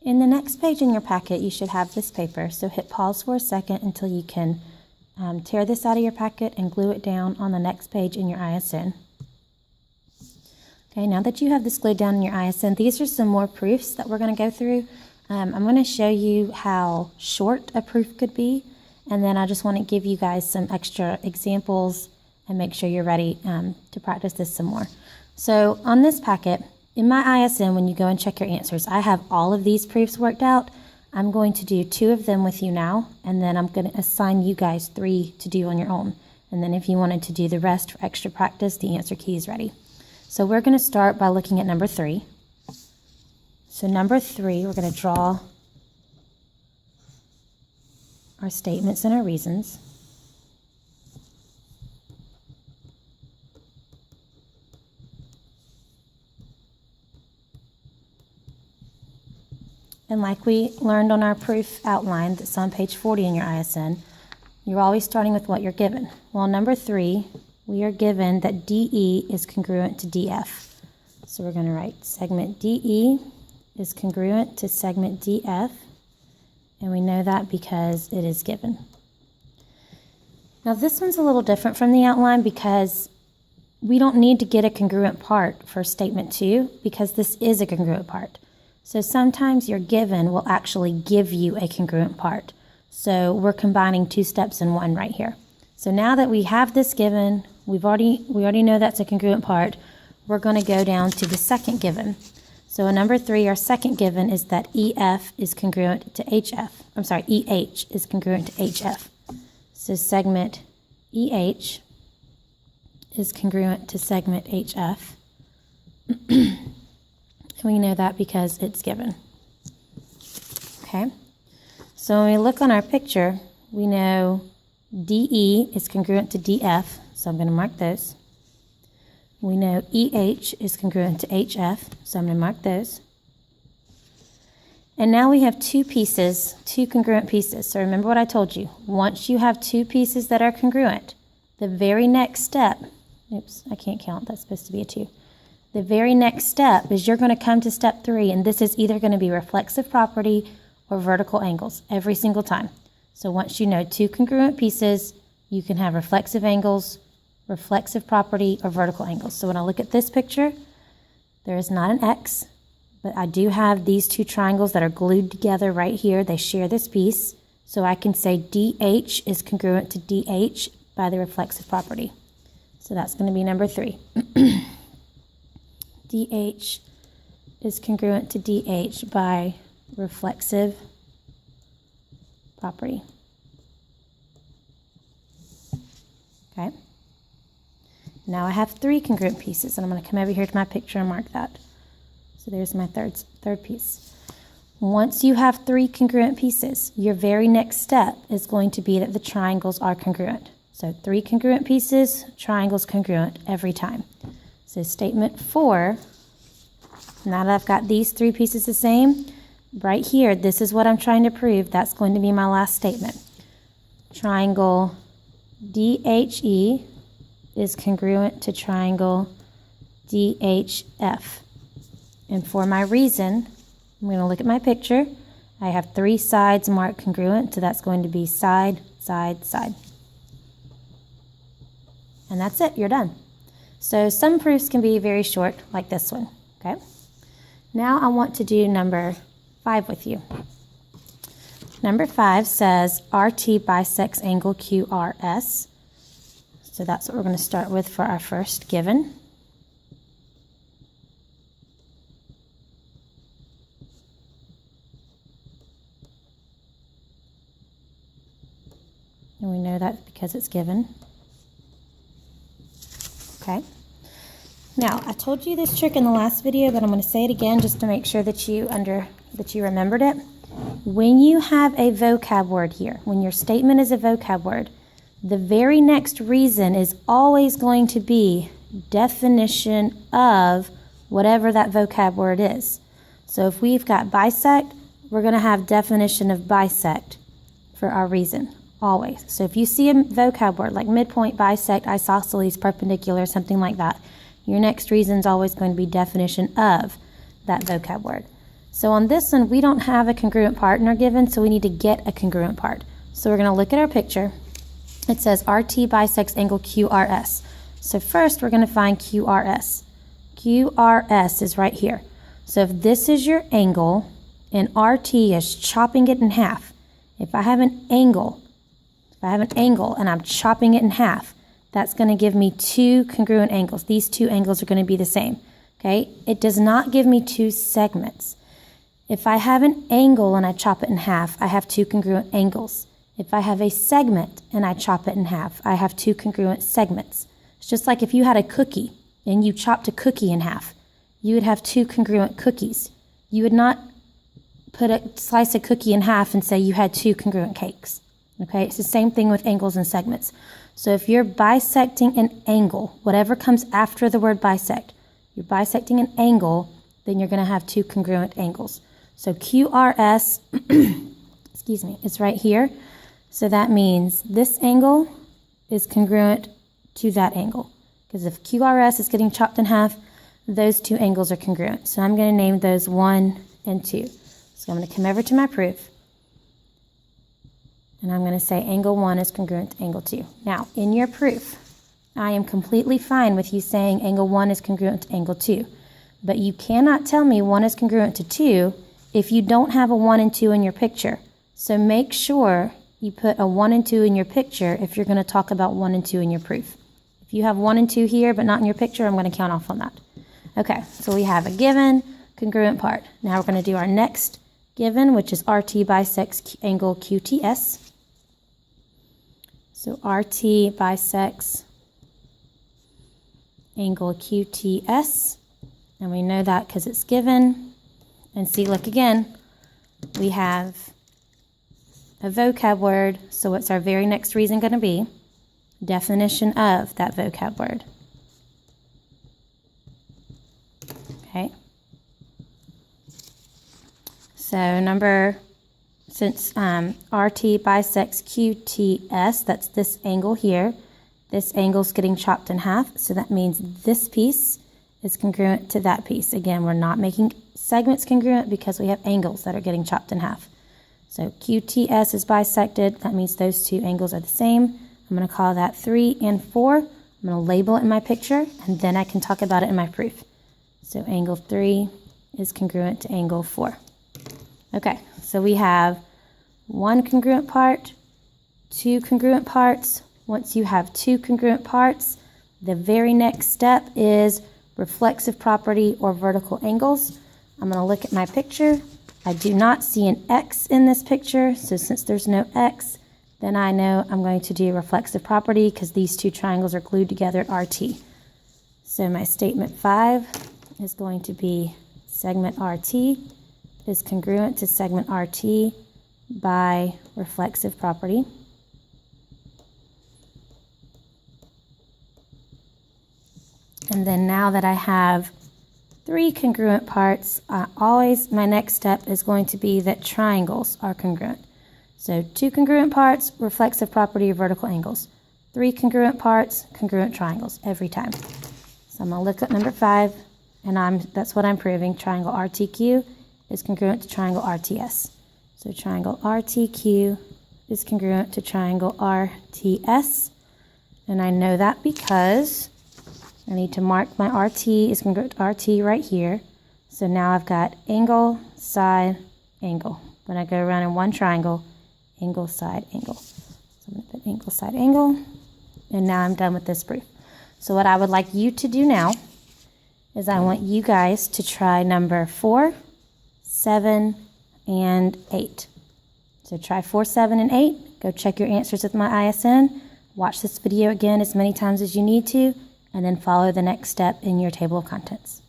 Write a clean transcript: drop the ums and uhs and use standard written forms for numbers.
In the next page in your packet, you should have this paper, so hit pause for a second until you can tear this out of your packet and glue it down on the next page in your ISN. Okay, now that you have this glued down in your ISN, these are some more proofs that we're going to go through. I'm going to show you how short a proof could be, and then I just want to give you guys some extra examples and make sure you're ready to practice this some more. So on this packet, in my ISN, when you go and check your answers, I have all of these proofs worked out. I'm going to do 2 of them with you now, and then I'm going to assign you guys 3 to do on your own. And then if you wanted to do the rest for extra practice, the answer key is ready. So we're going to start by looking at number 3. So number 3, we're going to draw our statements and our reasons. And like we learned on our proof outline that's on page 40 in your ISN, you're always starting with what you're given. Well, number 3, we are given that DE is congruent to DF. So we're going to write segment DE is congruent to segment DF, and we know that because it is given. Now this one's a little different from the outline because we don't need to get a congruent part for statement 2 because this is a congruent part. So sometimes your given will actually give you a congruent part. So we're combining 2 steps in one right here. So now that we have this given, we already know that's a congruent part, we're going to go down to the second given. So in number 3, our second given is that EF is congruent to HF. I'm sorry, EH is congruent to HF. So segment EH is congruent to segment HF. We know that because it's given. Okay, so when we look on our picture, we know DE is congruent to DF, so I'm going to mark those. We know EH is congruent to HF, so I'm going to mark those. And now we have 2 pieces, 2 congruent pieces. So remember what I told you. Once you have 2 pieces that are congruent, the very next step, oops, I can't count, that's supposed to be a 2. The very next step is you're going to come to step 3, and this is either going to be reflexive property or vertical angles every single time. So once you know 2 congruent pieces, you can have reflexive angles, reflexive property, or vertical angles. So when I look at this picture, there is not an X, but I do have these 2 triangles that are glued together right here. They share this piece. So I can say DH is congruent to DH by the reflexive property. So that's going to be number 3. DH is congruent to DH by reflexive property. Okay. Now I have 3 congruent pieces, and I'm going to come over here to my picture and mark that. So there's my third piece. Once you have 3 congruent pieces, your very next step is going to be that the triangles are congruent. So 3 congruent pieces, triangles congruent every time. So statement 4, now that I've got these 3 pieces the same, right here, this is what I'm trying to prove. That's going to be my last statement. Triangle DHE is congruent to triangle DHF. And for my reason, I'm going to look at my picture. I have 3 sides marked congruent, so that's going to be side, side, side. And that's it, you're done. So some proofs can be very short, like this one, okay? Now I want to do number 5 with you. Number 5 says RT bisects angle QRS. So that's what we're going to start with for our first given. And we know that because it's given. Okay. Now, I told you this trick in the last video, but I'm going to say it again just to make sure that you remembered it. When you have a vocab word here, when your statement is a vocab word, the very next reason is always going to be definition of whatever that vocab word is. So if we've got bisect, we're going to have definition of bisect for our reason, always. So if you see a vocab word like midpoint, bisect, isosceles, perpendicular, something like that, your next reason is always going to be definition of that vocab word. So on this one, we don't have a congruent part in our given, so we need to get a congruent part. So we're going to look at our picture. It says RT bisects angle QRS. So first, we're going to find QRS. QRS is right here. So if this is your angle and RT is chopping it in half, if I have an angle and I'm chopping it in half, that's going to give me two congruent angles. These two angles are going to be the same. Okay? It does not give me two segments. If I have an angle and I chop it in half, I have two congruent angles. If I have a segment and I chop it in half, I have two congruent segments. It's just like if you had a cookie and you chopped a cookie in half, you would have two congruent cookies. You would not slice a cookie in half and say you had two congruent cakes. Okay, it's the same thing with angles and segments. So if you're bisecting an angle, whatever comes after the word bisect, you're bisecting an angle, then you're going to have two congruent angles. So QRS, excuse me, is right here. So that means this angle is congruent to that angle. Because if QRS is getting chopped in half, those two angles are congruent. So I'm going to name those 1 and 2. So I'm going to come over to my proof. And I'm going to say angle 1 is congruent to angle 2. Now, in your proof, I am completely fine with you saying angle 1 is congruent to angle 2. But you cannot tell me 1 is congruent to 2 if you don't have a 1 and 2 in your picture. So make sure you put a 1 and 2 in your picture if you're going to talk about 1 and 2 in your proof. If you have 1 and 2 here but not in your picture, I'm going to count off on that. Okay, so we have a given congruent part. Now we're going to do our next given, which is RT bisects angle QTS. So RT bisects angle QTS, and we know that because it's given. And see, look again, we have a vocab word, so what's our very next reason going to be? Definition of that vocab word. Okay. So since RT bisects QTS, that's this angle here. This angle's getting chopped in half, so that means this piece is congruent to that piece. Again, we're not making segments congruent because we have angles that are getting chopped in half. So QTS is bisected. That means those two angles are the same. I'm going to call that 3 and 4. I'm going to label it in my picture, and then I can talk about it in my proof. So angle 3 is congruent to angle 4. Okay, so we have one congruent part, two congruent parts. Once you have two congruent parts, the very next step is reflexive property or vertical angles. I'm going to look at my picture. I do not see an X in this picture, so since there's no X, then I know I'm going to do reflexive property because these two triangles are glued together at RT. So my statement 5 is going to be segment RT is congruent to segment RT by reflexive property. And then now that I have 3 congruent parts, my next step is going to be that triangles are congruent. So 2 congruent parts, reflexive property of vertical angles. 3 congruent parts, congruent triangles every time. So I'm going to look at number 5, and that's what I'm proving. Triangle RTQ is congruent to triangle RTS. So triangle RTQ is congruent to triangle RTS. And I know that because I need to mark my RT is congruent to RT right here. So now I've got angle, side, angle. When I go around in one triangle, angle, side, angle. So I'm going to put angle, side, angle. And now I'm done with this proof. So what I would like you to do now is I want you guys to try number 4, 7, and 8. So try 4, 7, and 8. Go check your answers with my ISN. Watch this video again as many times as you need to, and then follow the next step in your table of contents.